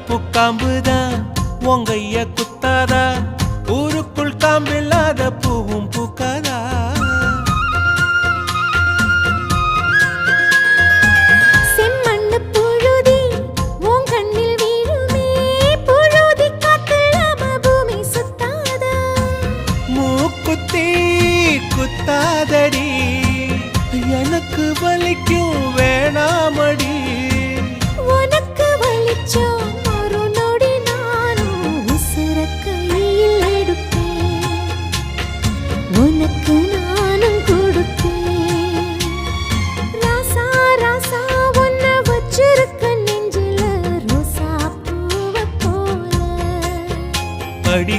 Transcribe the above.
கருப்பு காம்புதான் உங்கைய குத்தாதா, ஊருக்குள் காம்பில்லாத பூவும் பூக்காதா. செம்மண்ணு புழுதி உன் கண்ணில் வீழுமே, புழுதி காத்தில்லாம பூமி சுத்தாதா. மூக்குத்தி குத்தாதடி, எனக்கு வலிக்கும் வேணாமடி. உனக்கு வலிச்சோம் ஒரு நொடி நானும் உசுர கையில் எடுப்பேன், உனக்கு நானும் கொடுப்பேன். ராசா ராசா உன்னை வச்சிருக்க நெஞ்சில ரோசா பூவை போல. அடி